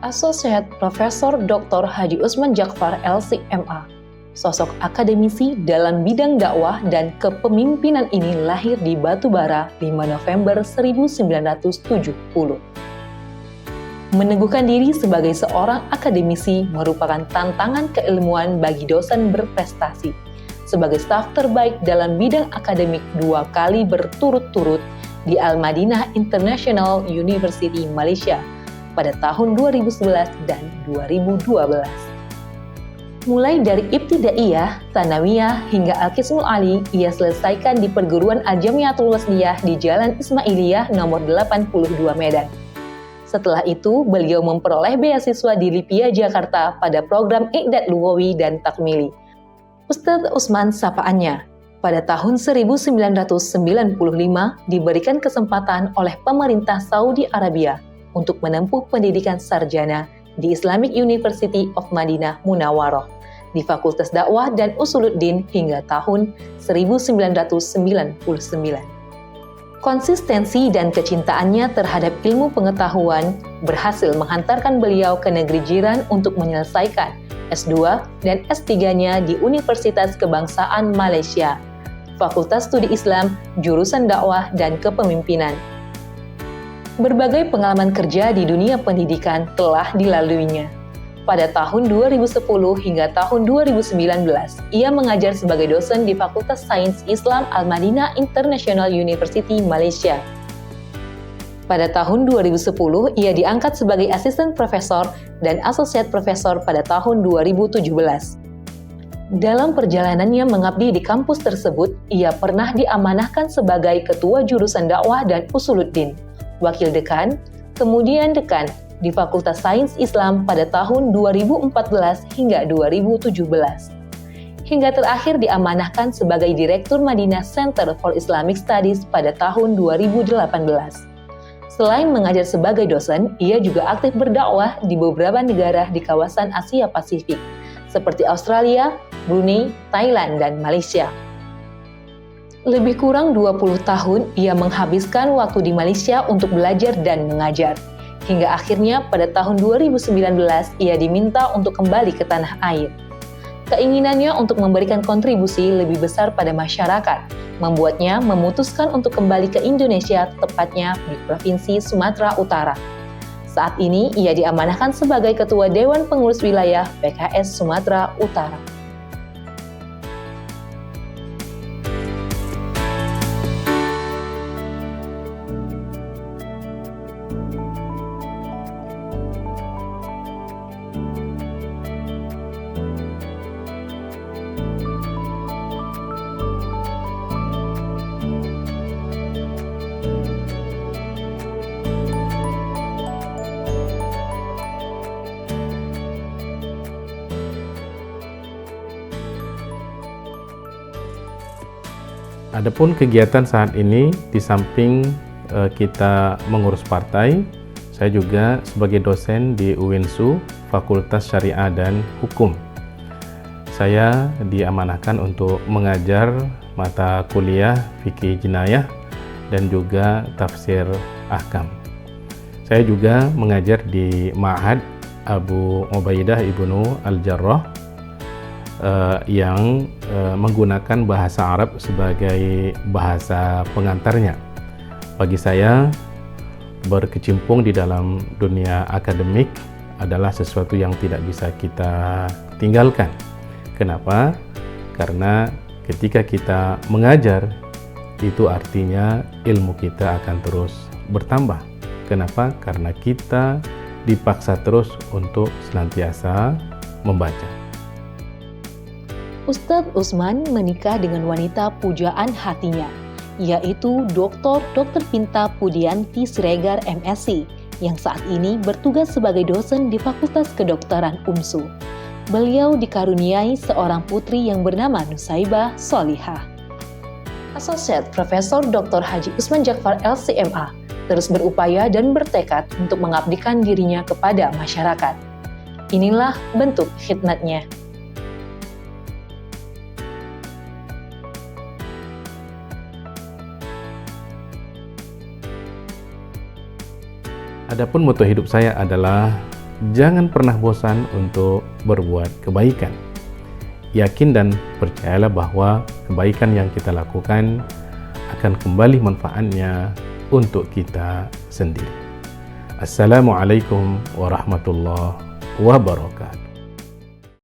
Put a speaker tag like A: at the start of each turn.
A: Asosiat Profesor Dr. Haji Usman Jaqfar LC.MA. Sosok akademisi dalam bidang dakwah dan kepemimpinan ini lahir di Batubara 5 November 1970. Meneguhkan diri sebagai seorang akademisi merupakan tantangan keilmuan bagi dosen berprestasi. Sebagai staf terbaik dalam bidang akademik 2 kali berturut-turut di Al-Madinah International University, Malaysia pada tahun 2011 dan 2012. Mulai dari Ibtidaiyah, Tsanawiyah, hingga Al-Qismul Ali, ia selesaikan di Perguruan Al-Jamiatul Wasliyah di Jalan Ismailiyah nomor 82 Medan. Setelah itu, beliau memperoleh beasiswa di Lipia, Jakarta pada program I'dad Lugawi dan Takmili. Ustadz Usman sapaannya, pada tahun 1995 diberikan kesempatan oleh pemerintah Saudi Arabia untuk menempuh pendidikan sarjana di Islamic University of Madinah Munawwaroh di Fakultas Dakwah dan Usuluddin hingga tahun 1999. Konsistensi dan kecintaannya terhadap ilmu pengetahuan berhasil menghantarkan beliau ke negeri jiran untuk menyelesaikan S2 dan S3-nya di Universitas Kebangsaan Malaysia, Fakultas Studi Islam, jurusan dakwah dan kepemimpinan. Berbagai pengalaman kerja di dunia pendidikan telah dilaluinya. Pada tahun 2010 hingga tahun 2019, ia mengajar sebagai dosen di Fakultas Sains Islam Al-Madinah International University, Malaysia. Pada tahun 2010, ia diangkat sebagai asisten profesor dan asosiat profesor pada tahun 2017. Dalam perjalanannya mengabdi di kampus tersebut, ia pernah diamanahkan sebagai ketua jurusan dakwah dan usuluddin, wakil dekan, kemudian dekan di Fakultas Sains Islam pada tahun 2014 hingga 2017. Hingga terakhir diamanahkan sebagai Direktur Madinah Center for Islamic Studies pada tahun 2018. Selain mengajar sebagai dosen, ia juga aktif berdakwah di beberapa negara di kawasan Asia Pasifik, seperti Australia, Brunei, Thailand, dan Malaysia. Lebih kurang 20 tahun ia menghabiskan waktu di Malaysia untuk belajar dan mengajar. Hingga akhirnya pada tahun 2019 ia diminta untuk kembali ke tanah air. Keinginannya untuk memberikan kontribusi lebih besar pada masyarakat membuatnya memutuskan untuk kembali ke Indonesia, tepatnya di Provinsi Sumatera Utara. Saat ini ia diamanahkan sebagai Ketua Dewan Pengurus Wilayah PKS Sumatera Utara.
B: Adapun kegiatan saat ini, di samping kita mengurus partai, saya juga sebagai dosen di UINSU, Fakultas Syariah dan Hukum. Saya diamanahkan untuk mengajar mata kuliah Fikih Jinayah dan juga Tafsir Ahkam. Saya juga mengajar di Ma'had Abu Ubaidah Ibnu Al-Jarrah yang menggunakan bahasa Arab sebagai bahasa pengantarnya. Bagi saya, berkecimpung di dalam dunia akademik adalah sesuatu yang tidak bisa kita tinggalkan. Kenapa? Karena ketika kita mengajar, itu artinya ilmu kita akan terus bertambah. Kenapa? Karena kita dipaksa terus untuk senantiasa membaca.
A: Ustadz Usman menikah dengan wanita pujaan hatinya, yaitu Dr. Pinta Pudianti Siregar MSc, yang saat ini bertugas sebagai dosen di Fakultas Kedokteran UMSU. Beliau dikaruniai seorang putri yang bernama Nusaibah Solihah. Asosiat Profesor Dr. Haji Usman Jaqfar LC.MA terus berupaya dan bertekad untuk mengabdikan dirinya kepada masyarakat. Inilah bentuk khidmatnya.
B: Adapun moto hidup saya adalah jangan pernah bosan untuk berbuat kebaikan. Yakin dan percayalah bahwa kebaikan yang kita lakukan akan kembali manfaatnya untuk kita sendiri. Assalamualaikum warahmatullahi wabarakatuh.